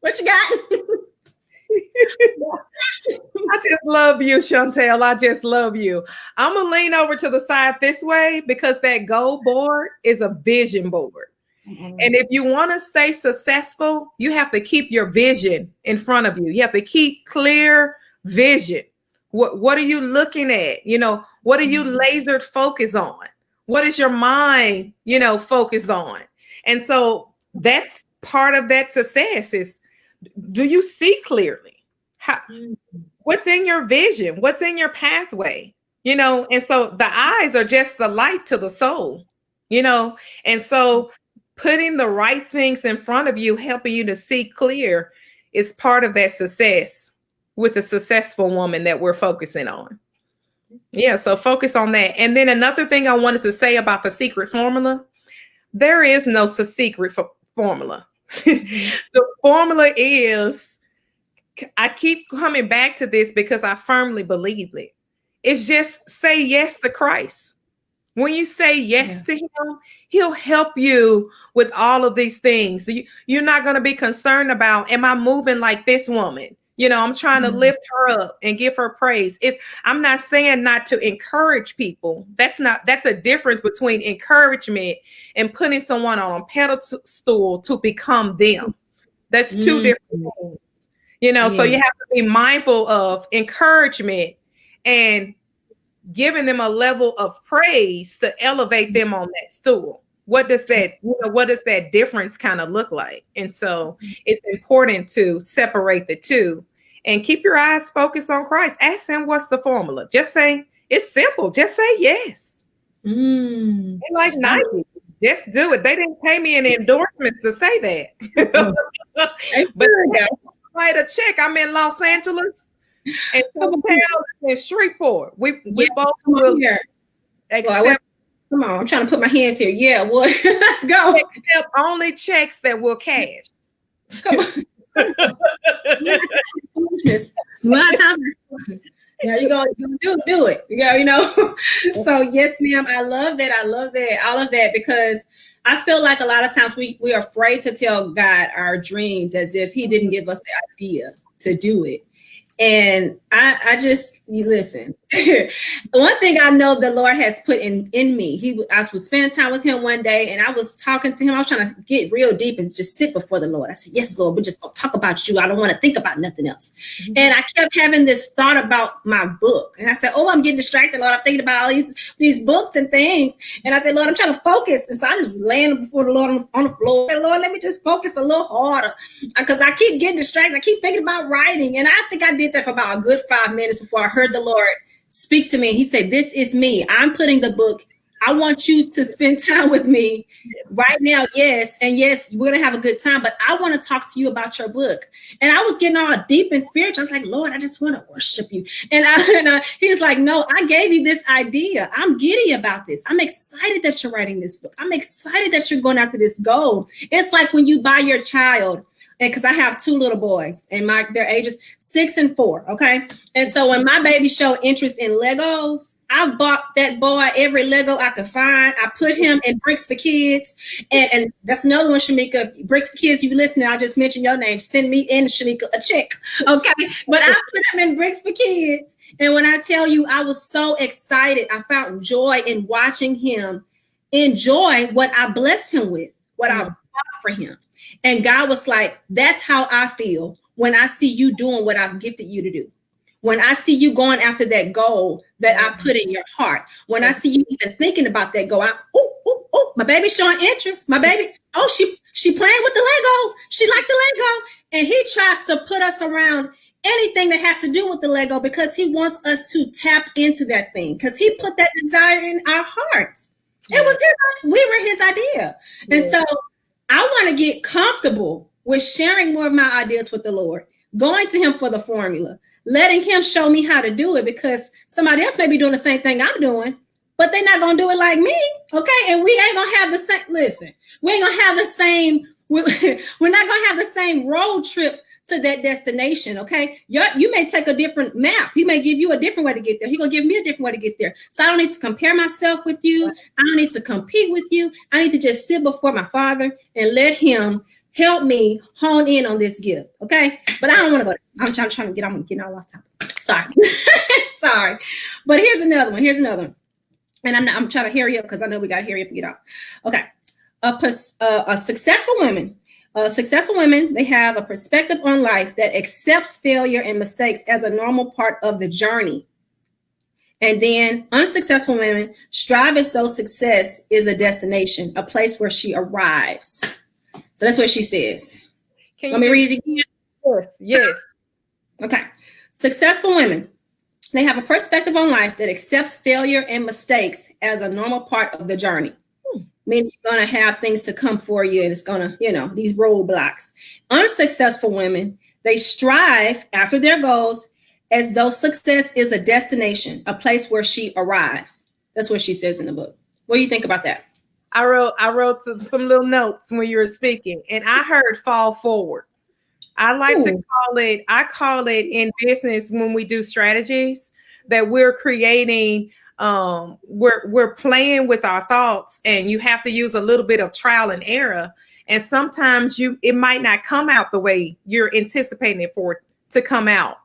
What you got? I just love you, Chantel. I just love you. I'm going to lean over to the side this way because that goal board is a vision board. Mm-hmm. And if you want to stay successful, you have to keep your vision in front of you. You have to keep clear vision. What are you looking at? What are you lasered focused on? What is your mind, focused on? And so that's part of that success is, do you see clearly? What's in your vision? What's in your pathway? And so the eyes are just the light to the soul, and so putting the right things in front of you, helping you to see clear is part of that success with the successful woman that we're focusing on. Yeah, so focus on that. And then another thing I wanted to say about the secret formula, there is no secret formula. The formula is, I keep coming back to this because I firmly believe it. It's just say yes to Christ. When you say yes to him, he'll help you with all of these things. You're not going to be concerned about, am I moving like this woman? I'm trying to lift her up and give her praise. I'm not saying not to encourage people. That's a difference between encouragement and putting someone on a pedestal to become them. That's two different things. So you have to be mindful of encouragement and giving them a level of praise to elevate them on that stool. What does that difference kind of look like? And so it's important to separate the two and keep your eyes focused on Christ. Ask him what's the formula. Just say, it's simple. Just say yes. It's like Nike. Just do it. They didn't pay me an endorsement to say that. But write a check. I'm in Los Angeles and in Shreveport. We both will accept. Come on, I'm trying to put my hands here. Yeah, well, let's go. Accept only checks that will cash. Come on. One time. Yeah, you're gonna do it. So yes, ma'am. I love that. All of that, because I feel like a lot of times we are afraid to tell God our dreams as if he didn't give us the idea to do it. And you listen. One thing I know the Lord has put in me, I was spending time with him one day and I was talking to him. I was trying to get real deep and just sit before the Lord. I said, yes, Lord, we're just going to talk about you. I don't want to think about nothing else. Mm-hmm. And I kept having this thought about my book. And I said, oh, I'm getting distracted, Lord. I'm thinking about all these books and things. And I said, Lord, I'm trying to focus. And so I just laying before the Lord on the floor. I said, Lord, let me just focus a little harder because I keep getting distracted. I keep thinking about writing. And I think I did that for about a good 5 minutes before I heard the Lord speak to me. He said, this is me. I'm putting the book. I want you to spend time with me right now. Yes. And yes, we're going to have a good time, but I want to talk to you about your book. And I was getting all deep and spiritual. I was like, Lord, I just want to worship you. And he was like, no, I gave you this idea. I'm giddy about this. I'm excited that you're writing this book. I'm excited that you're going after this goal. It's like when you buy your child, and because I have 2 little boys and their ages 6 and 4. Okay. And so when my baby showed interest in Legos, I bought that boy every Lego I could find. I put him in Bricks for Kids. And that's another one, Shameka. Bricks for Kids, you listening, I just mentioned your name. Send me in, Shameka, a check. Okay. But I put him in Bricks for Kids. And when I tell you, I was so excited. I found joy in watching him enjoy what I blessed him with, what I bought for him. And God was like, that's how I feel when I see you doing what I've gifted you to do. When I see you going after that goal that I put in your heart, when I see you even thinking about that goal, my baby's showing interest. My baby, she playing with the Lego. She liked the Lego. And he tries to put us around anything that has to do with the Lego because he wants us to tap into that thing because he put that desire in our hearts. It was we were his idea. And so I want to get comfortable with sharing more of my ideas with the Lord, going to him for the formula, letting him show me how to do it because somebody else may be doing the same thing I'm doing, but they're not going to do it like me. Okay. And we ain't going to have the same, listen, we ain't going to have the same, we're not going to have the same road trip to that destination. Okay. You may take a different map. He may give you a different way to get there. He's going to give me a different way to get there. So I don't need to compare myself with you. I don't need to compete with you. I need to just sit before my Father and let him help me hone in on this gift. Okay. But I don't want to go. I'm trying to get, I'm getting all off topic. Sorry. Sorry. But here's another one. And I'm trying to hurry up because I know we got to hurry up and get off. Okay. A successful women, they have a perspective on life that accepts failure and mistakes as a normal part of the journey. And then unsuccessful women strive as though success is a destination, a place where she arrives. So that's what she says. Let me read it again. Yes. Okay. Successful women, they have a perspective on life that accepts failure and mistakes as a normal part of the journey. Meaning you're going to have things to come for you and it's going to, these roadblocks. Unsuccessful women, they strive after their goals as though success is a destination, a place where she arrives. That's what she says in the book. What do you think about that? I wrote some little notes when you were speaking, and I heard fall forward. I like to call it in business when we do strategies that we're creating. We're playing with our thoughts, and you have to use a little bit of trial and error. And sometimes it might not come out the way you're anticipating it for it to come out.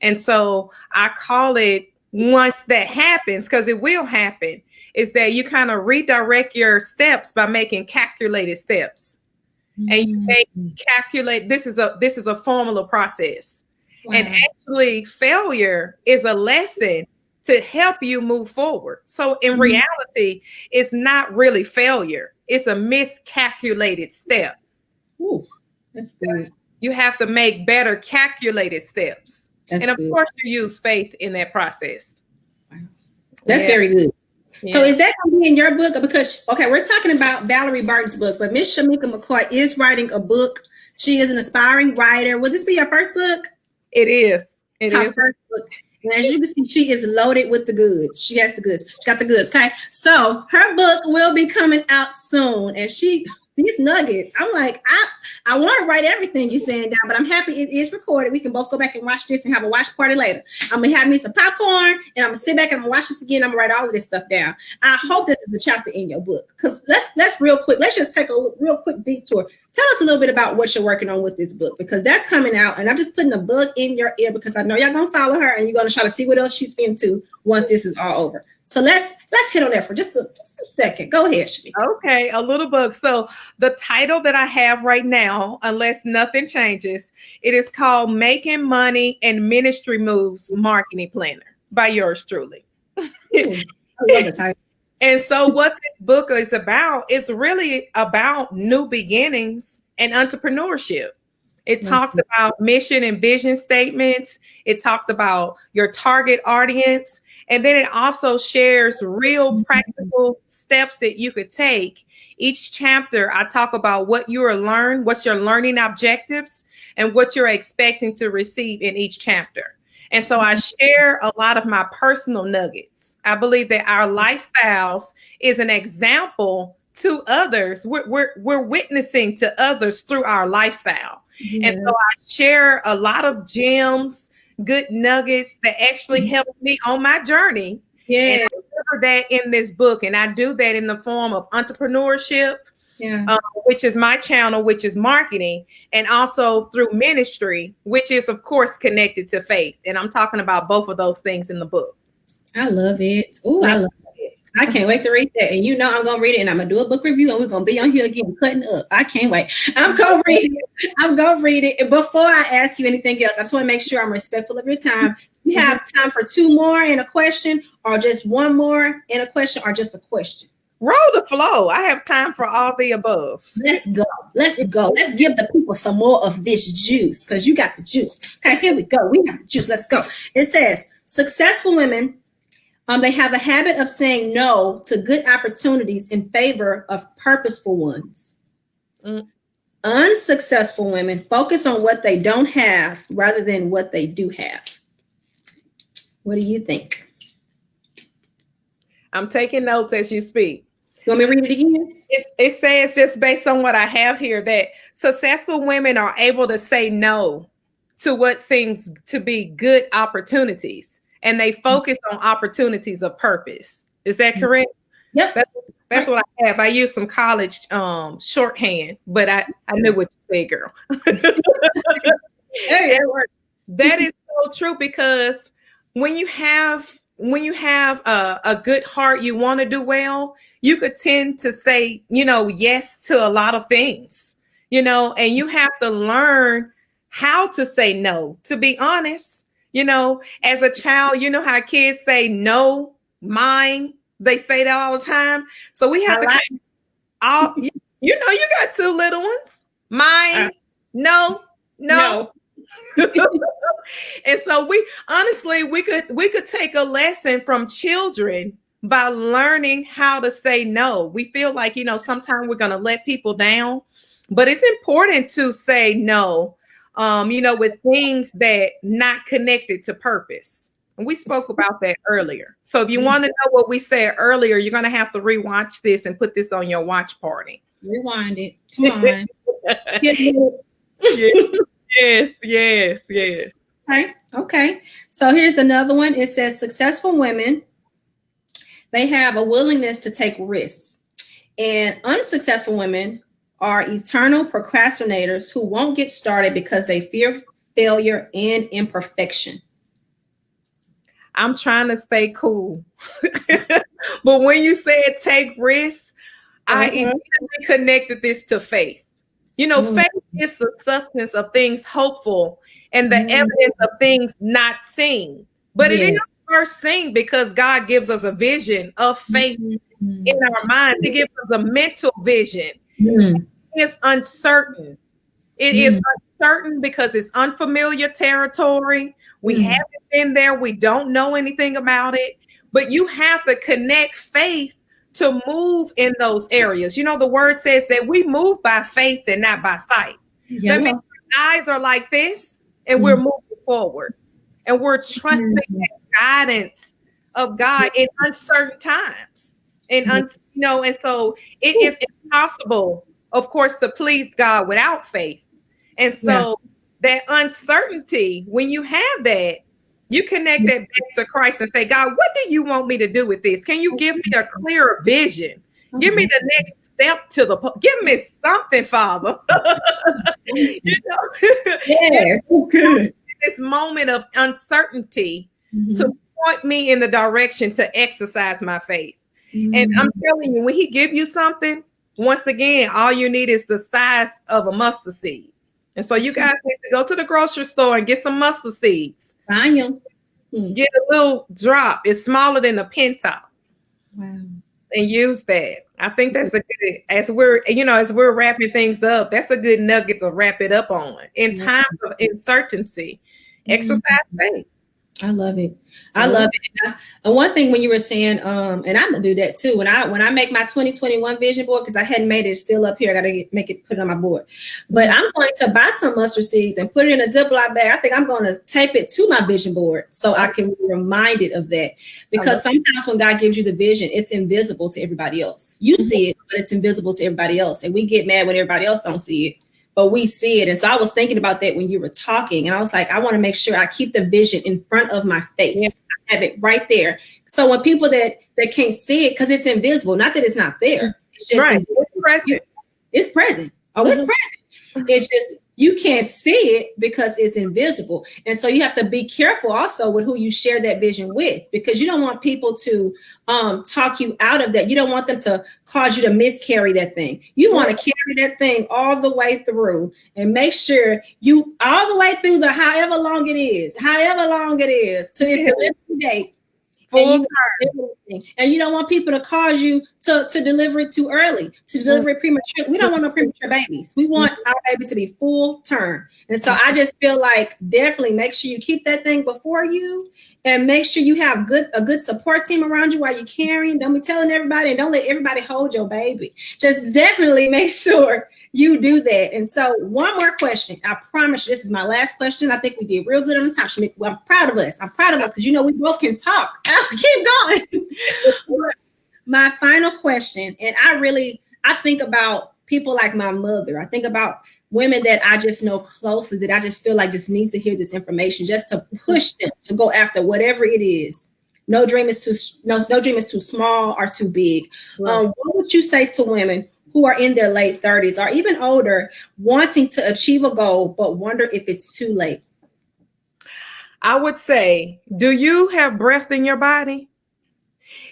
And so I call it, once that happens, because it will happen, is that you kind of redirect your steps by making calculated steps. And you make calculate. This is a formula process. Wow. And actually failure is a lesson to help you move forward. So in reality, it's not really failure. It's a miscalculated step. Ooh, that's good. You have to make better calculated steps. That's and of good. course you use faith in that process. Wow. That's very good. Yeah. So is that going to be in your book? Because, okay, we're talking about Valorie Burton's book, but Miss Shameka McCoy is writing a book. She is an aspiring writer. Will this be your first book? It is. It her is. First book. And as you can see, she is loaded with the goods. She has the goods. She got the goods. Okay. So her book will be coming out soon. And these nuggets, I'm like, I want to write everything you're saying down, but I'm happy it is recorded. We can both go back and watch this and have a watch party later. I'm going to have me some popcorn and I'm going to sit back and I'm going to watch this again. I'm going to write all of this stuff down. I hope this is a chapter in your book, because let's real quick. Let's just take a real quick detour. Tell us a little bit about what you're working on with this book, because that's coming out, and I'm just putting a book in your ear because I know y'all going to follow her and you're going to try to see what else she's into once this is all over. So let's hit on that for just a second. Go ahead, Shameka. Okay, a little book. So the title that I have right now, unless nothing changes, it is called Making Money and Ministry Moves Marketing Planner by yours truly. I love the title. And so what this book is about is really about new beginnings and entrepreneurship. It talks about mission and vision statements. It talks about your target audience. And then it also shares real practical steps that you could take. Each chapter, I talk about what you are learned, what's your learning objectives, and what you're expecting to receive in each chapter. And so I share a lot of my personal nuggets. I believe that our lifestyles is an example to others. We're witnessing to others through our lifestyle. Yeah. And so I share a lot of gems, good nuggets that actually help me on my journey. Yeah. And I cover that in this book. And I do that in the form of entrepreneurship, which is my channel, which is marketing, and also through ministry, which is, of course, connected to faith. And I'm talking about both of those things in the book. I love it. Oh, I love it. I can't wait to read that. And you know I'm going to read it, and I'm going to do a book review, and we're going to be on here again cutting up. I can't wait. I'm going to read it. I'm going to read it. And before I ask you anything else, I just want to make sure I'm respectful of your time. You have time for 2 more and a question, or just 1 more and a question, or just a question? Roll the flow. I have time for all the above. Let's go. Let's go. Let's give the people some more of this juice, because you got the juice. Okay, here we go. We have the juice. Let's go. It says, successful women, they have a habit of saying no to good opportunities in favor of purposeful ones. Unsuccessful women focus on what they don't have rather than what they do have. What do you think? I'm taking notes as you speak. You want me to read it again? It says, just based on what I have here, that successful women are able to say no to what seems to be good opportunities. And they focus on opportunities of purpose. Is that correct? Yep. That's what I have. I used some college shorthand, but I knew what you said, girl. Hey, that is so true, because when you have a good heart, you want to do well, you could tend to say, yes to a lot of things, and you have to learn how to say no, to be honest. As a child, how kids say no, mine. They say that all the time. So we have you got 2 little ones. Mine, no. And so we could take a lesson from children by learning how to say no. We feel like, sometimes we're going to let people down, but it's important to say no. With things that not connected to purpose. And we spoke about that earlier. So if you want to know what we said earlier, you're going to have to rewatch this and put this on your watch party. Rewind it. Come on. Yes. Okay. So here's another one. It says successful women, they have a willingness to take risks. And unsuccessful women are eternal procrastinators who won't get started because they fear failure and imperfection. I'm trying to stay cool. But when you said take risks, I immediately connected this to faith. Faith is the substance of things hopeful and the evidence of things not seen. But it is first seen because God gives us a vision of faith in our minds. He gives us a mental vision. It's uncertain. It is uncertain because it's unfamiliar territory. We haven't been there. We don't know anything about it. But you have to connect faith to move in those areas. The word says that we move by faith and not by sight. That means our eyes are like this, and we're moving forward, and we're trusting the guidance of God in uncertain times. And so it is impossible, of course, to please God without faith. And so that uncertainty, when you have that, you connect that back to Christ and say, God, what do you want me to do with this? Can you give me a clearer vision? Give me the next step give me something, Father. Good. This moment of uncertainty to point me in the direction to exercise my faith. And I'm telling you, when he gives you something, once again, all you need is the size of a mustard seed. And so you guys need to go to the grocery store and get some mustard seeds. Find them. Get a little drop. It's smaller than a pin top. Wow. And use that. I think that's a good, as we're wrapping things up, that's a good nugget to wrap it up on. In times of uncertainty, exercise faith. I love it. I love it. And one thing when you were saying, and I'm gonna do that too. When I make my 2021 vision board, because I hadn't made it, it's still up here. I gotta make it, put it on my board. But I'm going to buy some mustard seeds and put it in a Ziploc bag. I think I'm going to tape it to my vision board so I can be reminded of that. Because sometimes when God gives you the vision, it's invisible to everybody else. You see it, but it's invisible to everybody else. And we get mad when everybody else don't see it, but we see it. And so I was thinking about that when you were talking, and I was like, I want to make sure I keep the vision in front of my face. Yeah. I have it right there. So when people that can't see it, because it's invisible, not that it's not there. It's just it's present. It's present. Oh, it's present. It's just you can't see it because it's invisible. And so you have to be careful also with who you share that vision with, because you don't want people to talk you out of that. You don't want them to cause you to miscarry that thing. You want to carry that thing all the way through and make sure you all the way through the however long it is to its delivery date. And you don't want people to cause you to deliver it too early, to deliver it premature. We don't want no premature babies. We want our baby to be full term. And so I just feel like definitely make sure you keep that thing before you, and make sure you have a good support team around you while you're carrying. Don't be telling everybody, and don't let everybody hold your baby. Just definitely make sure you do that. And so one more question. I promise you, this is my last question. I think we did real good on the time, Shameka. Well, I'm proud of us. Because, we both can talk. I'll keep going. My final question, and I think about people like my mother. I think about women that I just know closely, that I just feel like just need to hear this information, just to push them to go after whatever it is. No dream is too small or too big. Right. What would you say to women who are in their late 30s or even older, wanting to achieve a goal, but wonder if it's too late? I would say, do you have breath in your body?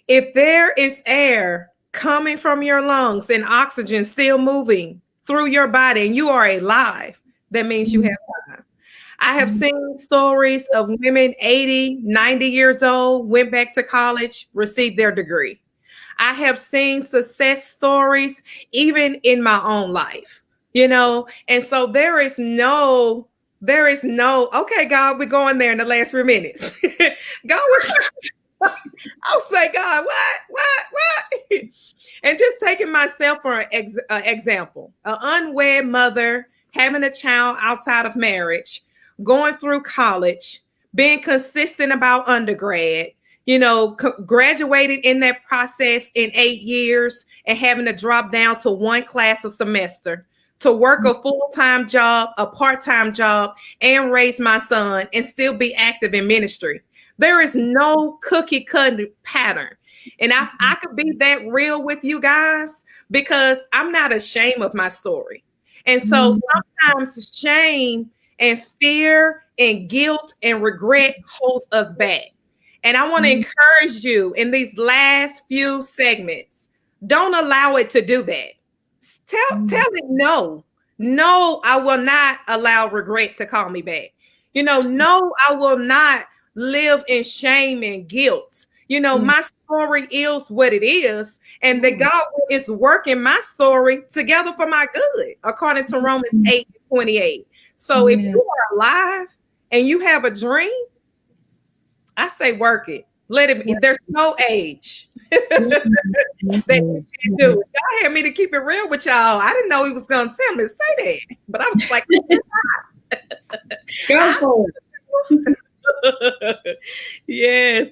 If there is air coming from your lungs and oxygen still moving through your body and you are alive, that means you have time. I have seen stories of women 80, 90 years old, went back to college, received their degree. I have seen success stories even in my own life, and so there is no, okay, God, we're going there in the last 3 minutes. God, I was like, God, what? And just taking myself for an example, an unwed mother, having a child outside of marriage, going through college, being consistent about undergrad, graduated in that process in 8 years and having to drop down to one class a semester to work a full-time job, a part-time job, and raise my son and still be active in ministry. There is no cookie cutter pattern. And I could be that real with you guys because I'm not ashamed of my story. And so sometimes shame and fear and guilt and regret holds us back. And I want to encourage you in these last few segments, don't allow it to do that. Tell it no. No, I will not allow regret to call me back. No, I will not live in shame and guilt. My story is what it is, and that God is working my story together for my good, according to Romans 8:28. So if you are alive and you have a dream, I say work it. Let it be. There's no age that you can't do it. Y'all had me to keep it real with y'all. I didn't know he was going to tell me to say that, but I was like, go for it. Yes.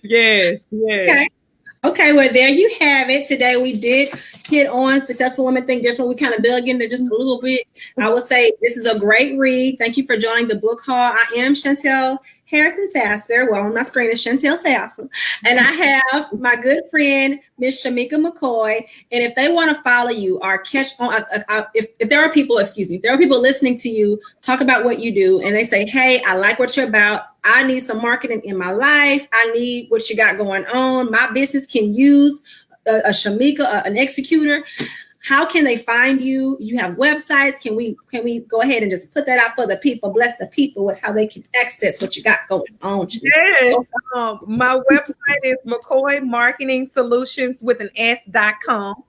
Okay, well, there you have it. Today we did hit on Successful Women Think Differently. We kind of dug into just a little bit. I would say this is a great read. Thank you for joining the book haul. I am Chantel Harrison Sasser. Well, on my screen is Chantel Sasser. And I have my good friend, Miss Shameka McCoy. And if they want to follow you or catch on, if there are people listening to you talk about what you do and they say, hey, I like what you're about. I need some marketing in my life. I need what you got going on. My business can use a Shameka, an executor. How can they find you? You have websites. Can we go ahead and just put that out for the people? Bless the people with how they can access what you got going on. Yes. My website is McCoyMarketingSolutions with an S.com.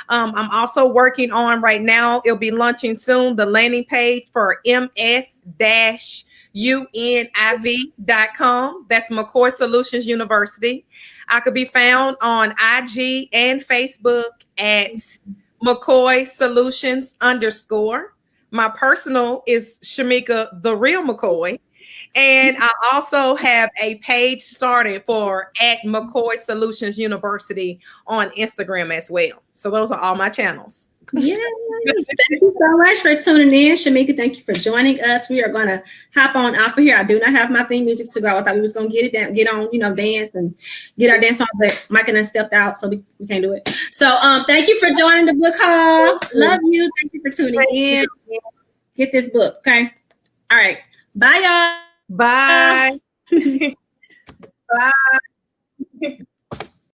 I'm also working on right now. It'll be launching soon. The landing page for MS McCoyMarketingSolutions.com. That's McCoy Solutions University. I could be found on IG and Facebook at McCoy Solutions _. My personal is Shameka the Real McCoy. And I also have a page started for at McCoy Solutions University on Instagram as well. So those are all my channels. Yeah. Thank you so much for tuning in. Shameka, thank you for joining us. We are going to hop on off of here. I do not have my theme music to go. I thought we was going to get it down, get on, dance and get our dance on, but Mike and I stepped out, so we can't do it. So thank you for joining the book call. Love you. Thank you for tuning in. Get this book, okay? All right. Bye, y'all. Bye. Bye.